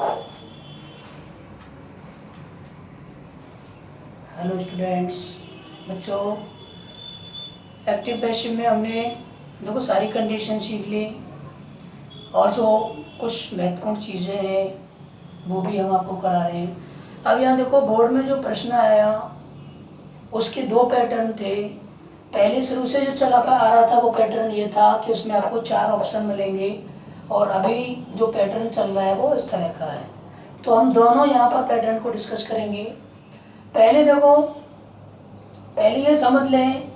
Hello students, बच्चों, active passive में हमने देखो सारी कंडीशन सीख ली और जो कुछ महत्वपूर्ण चीज़ें हैं वो भी हम आपको करा रहे हैं। अब यहाँ देखो बोर्ड में जो प्रश्न आया उसके दो पैटर्न थे। पहले शुरू से जो चला आ रहा था वो पैटर्न ये था कि उसमें आपको 4 ऑप्शन मिलेंगे और अभी जो पैटर्न चल रहा है वो इस तरह का है। तो हम दोनों यहाँ पर पैटर्न को डिस्कस करेंगे। पहले देखो, पहले ये समझ लें,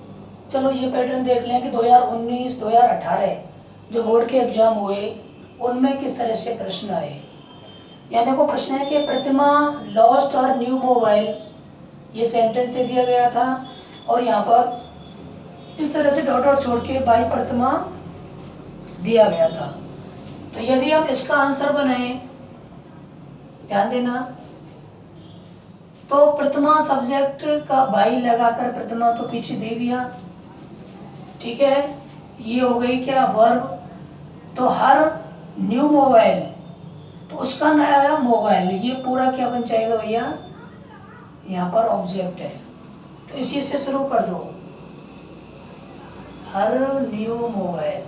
चलो ये पैटर्न देख लें कि 2019-2018 जो बोर्ड के एग्जाम हुए उनमें किस तरह से प्रश्न आए। यहाँ देखो प्रश्न है कि प्रतिमा लॉस्ट और न्यू मोबाइल, ये सेंटेंस दे दिया गया था और यहाँ पर इस तरह से डॉट डॉट छोड़ के बाई प्रतिमा दिया गया था। तो यदि हम इसका आंसर बनाए, ध्यान देना, तो प्रतिमा सब्जेक्ट का बाई लगाकर प्रतिमा तो पीछे दे दिया, ठीक है। ये हो गई क्या वर्ब। तो हर न्यू मोबाइल, तो उसका नया मोबाइल, ये पूरा क्या बन जाएगा भैया, यहाँ पर ऑब्जेक्ट है तो इसी से शुरू कर दो, हर न्यू मोबाइल,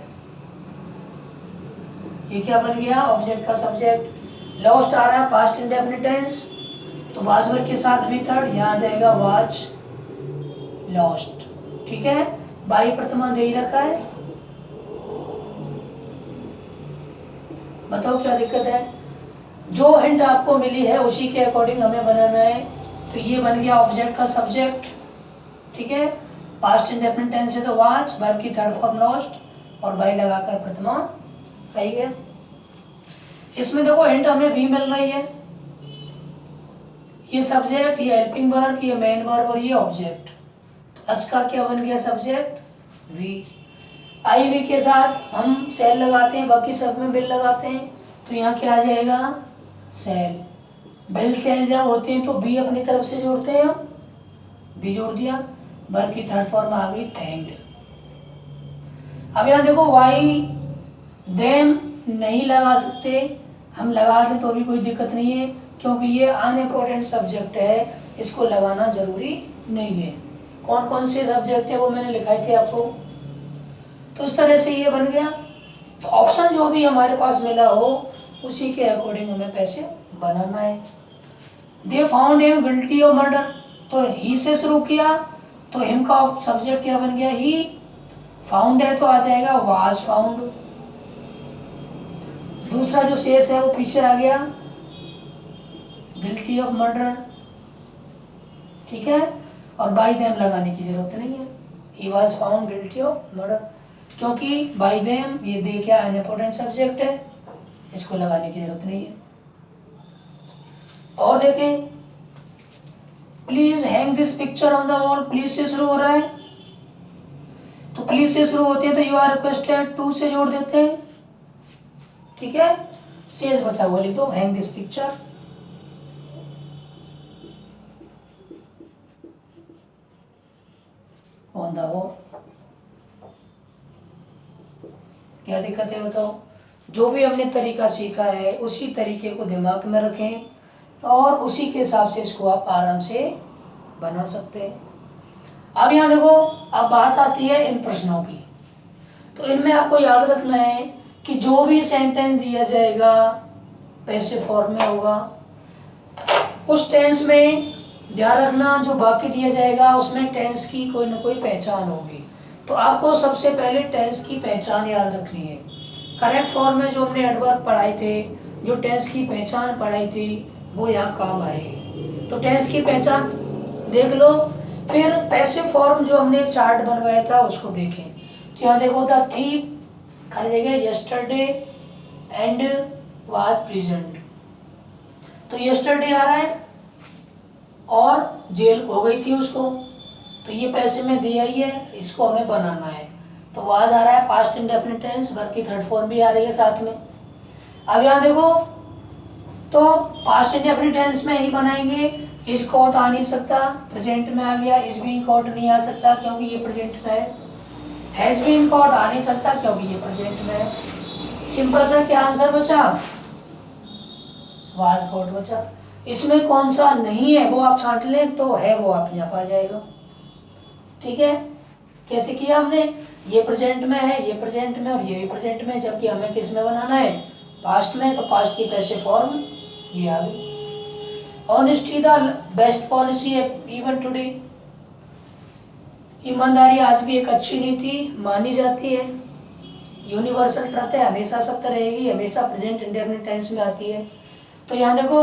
ये क्या बन गया ऑब्जेक्ट का सब्जेक्ट। लॉस्ट आ रहा है पास्ट इंडेफिनिट टेंस, तो वाज वर्ब के साथ भी थर्ड, यहाँ आ जाएगा वाज लॉस्ट, ठीक है। बाई प्रतिमा दे ही रखा है, बताओ क्या दिक्कत है। जो हिंट आपको मिली है उसी के अकॉर्डिंग हमें बनाना है। तो ये बन गया ऑब्जेक्ट का सब्जेक्ट, ठीक है। पास्ट इंडेफिनिट टेंस है तो वाज, वर्ब की थर्ड फॉर्म लॉस्ट और बाई लगाकर प्रतिमा, सही है। इसमें देखो हिंट हमें भी मिल रही है, ये सब्जेक्ट, ये हेल्पिंग वर्ब, ये मेन वर्ब और ये ऑब्जेक्ट। तो अस का क्या बन गया सब्जेक्ट, वी। आई वी के साथ हम सेल लगाते हैं, बाकी सब में बिल लगाते हैं, तो यहाँ क्या आ जाएगा सेल। बिल सेल जब होते हैं तो बी अपनी तरफ से जोड़ते हैं, हम बी जोड़ दिया, वर्ब की थर्ड फॉर्म आ गई थैंक्ड। अब यहाँ देखो वाई देम नहीं लगा सकते, हम लगा दें तो भी कोई दिक्कत नहीं है क्योंकि ये अनइम्पोर्टेंट सब्जेक्ट है, इसको लगाना जरूरी नहीं है। कौन कौन से सब्जेक्ट है वो मैंने लिखाए थे आपको। तो इस तरह से ये बन गया। तो ऑप्शन जो भी हमारे पास मिला हो उसी के अकॉर्डिंग हमें पैसे बनाना है। They found him guilty of murder, तो ही से शुरू किया तो हिम का सब्जेक्ट क्या बन गया ही, फाउंड है तो आ जाएगा वाज फाउंड। दूसरा जो शेष है वो पीछे आ गया गिल्टी ऑफ मर्डर, ठीक है। और बाई देम लगाने की जरूरत नहीं है, he was found guilty of murder, क्योंकि बाई देम ये दे क्या अनइम्पोर्टेंट सब्जेक्ट है, इसको लगाने की जरूरत नहीं है। और देखें, please hang this picture on the wall, please से शुरू हो रहा है तो प्लीज से शुरू होती है तो यू आर रिक्वेस्टेड टू से जोड़ देते हैं, ठीक है। शेष बचा हुआ लिख दो hang this picture. On the wall, क्या दिक्कत है बताओ। जो भी हमने तरीका सीखा है उसी तरीके को दिमाग में रखें और उसी के हिसाब से इसको आप आराम से बना सकते हैं। अब यहाँ देखो, अब बात आती है इन प्रश्नों की। तो इनमें आपको याद रखना है कि जो भी सेंटेंस दिया जाएगा पैसिव फॉर्म में होगा, उस टेंस में ध्यान रखना जो बाकी दिया जाएगा उसमें टेंस की कोई ना कोई पहचान होगी। तो आपको सबसे पहले टेंस की पहचान याद रखनी है। करेक्ट फॉर्म में जो हमने एडवर्ब पढ़ाए थे, जो टेंस की पहचान पढ़ाई थी वो यहाँ काम आए। तो टेंस की पहचान देख लो, फिर पैसिव फॉर्म जो हमने चार्ट बनवाया था उसको देखें। तो यहाँ देखो द थीफ खाली जगह यस्टरडे एंड वाज प्रेजेंट, तो यस्टरडे आ रहा है और जेल हो गई थी उसको, तो ये पैसे में दिया ही है, इसको हमें बनाना है। तो वाज आ रहा है पास्ट इंडेफिनिट टेंस, वर्ब की थर्ड फॉर्म भी आ रही है साथ में। अब यहाँ देखो, तो पास्ट इंडेफिनिट टेंस में ही बनाएंगे, इज कॉट आ नहीं सकता, प्रेजेंट में आ गया, इज बीइंग कॉट नहीं आ सकता क्योंकि ये प्रेजेंट में है, हैज बीन कॉट आ नहीं सकता क्योंकि ये प्रेजेंट में है। सिंपल सा क्या आंसर बचा, वाज गॉट बचा। इसमें कौन सा नहीं है वो आप छांट लें, तो है वो आप यहाँ पर आ जाएगा। ठीक है, कैसे किया हमने, ये प्रेजेंट में है, ये प्रेजेंट में और ये भी प्रेजेंट में, जबकि हमें किस में बनाना है, पास्ट में, तो पास्ट की पैसे फॉर्म ये आ गई। ऑनेस्टी द बेस्ट पॉलिसी है इवन टुडे। ईमानदारी आज भी एक अच्छी नीति मानी जाती है। यूनिवर्सल ट्रथ है, हमेशा सत्य रहेगी, हमेशा प्रेजेंट इंडेफिनिट टेंस में आती है। तो यहाँ देखो,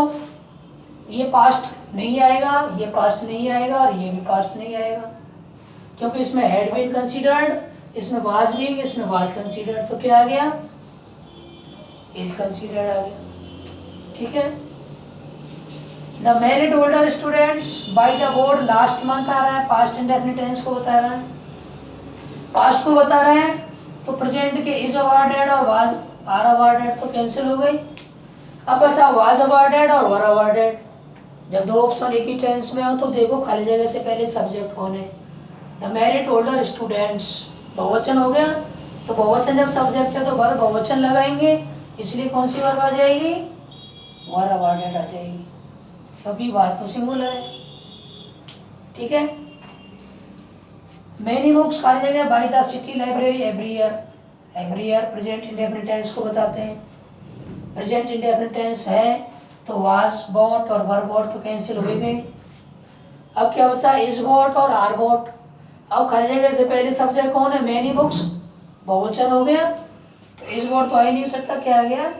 ये पास्ट नहीं आएगा, ये पास्ट नहीं आएगा और ये भी पास्ट नहीं आएगा, क्योंकि इसमें हैड बीन कंसीडर्ड, इसमें वाज बीइंग, इसमें वाज कंसीडर्ड, तो क्या आ गया, इज कंसीडर्ड आ गया। ठीक है, the merit holder students by the board, last month आ रहा है, पास्ट इंडेफिनिट टेंस को बता रहा है, पास्ट को बता रहा है, तो प्रेजेंट के इज अवार्डेड और वाज आर अवार्डेड तो कैंसिल हो गई। अब अच्छा, वाज अवार्डेड और वर अवार्डेड, जब दो ऑप्शन एक ही टेंस में हो तो देखो खाली जगह से पहले सब्जेक्ट कौन है, द मेरिट होल्डर स्टूडेंट्स, बहुवचन हो गया, तो बहुवचन जब सब्जेक्ट है तो वर बहुवचन लगाएंगे, इसलिए कौन सी वर्ब आ जाएगी, वर अवार्डेड आ जाएगी, क्योंकि वाज तो सिंगुलर है। ठीक है, मेनी बुक्स खाली जगह by the city library every year, every year present indefinite tense को बताते हैं, प्रेजेंट इंडेफिनिट टेंस है तो वाज बॉट और वर बॉट तो कैंसिल हो ही गई। अब क्या बचा, इज बॉट और आर बॉट। अब खाली जगह से पहले सब्जेक्ट कौन है, मेनी बुक्स, बहुवचन हो गया, तो इज बॉट तो आ ही नहीं सकता, क्या आ गया,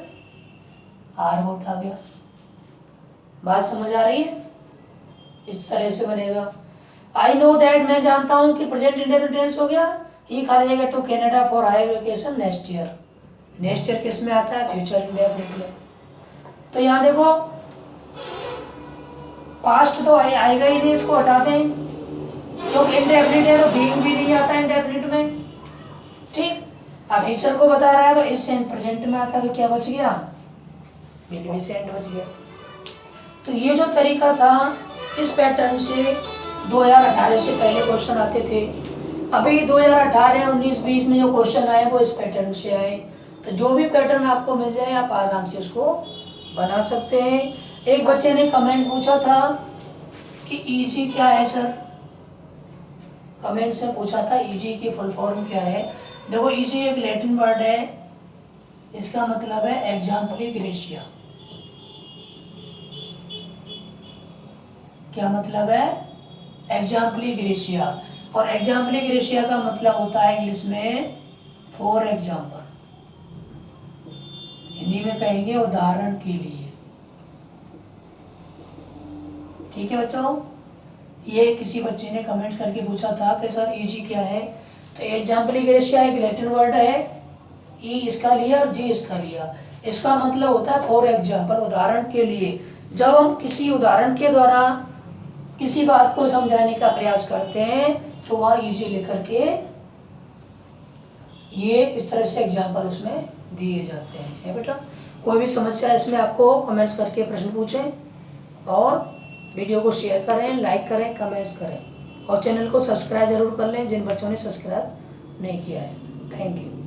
आर बॉट आ गया। बात समझ आ रही है, इस तरह से बनेगा। आई नो दैट, मैं जानता हूँ कि प्रेजेंट इंडेफिनिट टेंस हो गया, ही खाली जगह to Canada for higher education next year, next year किस में आता है, फ्यूचर इंडेफिनिट में। तो यहाँ देखो पास्ट तो आएगा ही नहीं, इसको हटा दें, क्योंकि इंडेफिनिट है तो बीइंग भी नहीं आता इंडेफिनिट में। ठीक, अब फ्यूचर को बता रहा है तो इस प्रेजेंट में आता है, तो क्या बच गया, विल बी सेंट बच गया। तो ये जो तरीका था, इस पैटर्न से 2018 से पहले क्वेश्चन आते थे। अभी 2018, 19, 20 में जो क्वेश्चन आए वो इस पैटर्न से आए। तो जो भी पैटर्न आपको मिल जाए आप आराम से उसको बना सकते हैं। एक बच्चे ने कमेंट्स पूछा था कि ईजी क्या है सर, कमेंट्स में पूछा था ईजी की फुल फॉर्म क्या है। देखो, ईजी एक लैटिन वर्ड है, इसका मतलब है एग्जाम्पली ग्रेशिया। क्या मतलब है, एग्जाम्पली ग्रेशिया, और एग्जाम्पली ग्रेशिया का मतलब होता है इंग्लिश में फॉर एग्जाम्पल, हिंदी में कहेंगे उदाहरण के लिए। ठीक है बच्चों, ये किसी बच्चे ने कमेंट करके पूछा था कि सर ईजी क्या है, तो एग्जाम्पली ग्रेशिया एक लैटिन वर्ड है, ई इसका लिया और जी इसका लिया, इसका मतलब होता है फॉर एग्जाम्पल, उदाहरण के लिए। जब हम किसी उदाहरण के द्वारा किसी बात को समझाने का प्रयास करते हैं तो वहाँ ईजी लिख करके ये इस तरह से एग्जाम्पल उसमें दिए जाते हैं। है बेटा, कोई भी समस्या इसमें आपको कमेंट्स करके प्रश्न पूछें, और वीडियो को शेयर करें, लाइक करें, कमेंट्स करें, और चैनल को सब्सक्राइब जरूर कर लें जिन बच्चों ने सब्सक्राइब नहीं किया है। Thank you.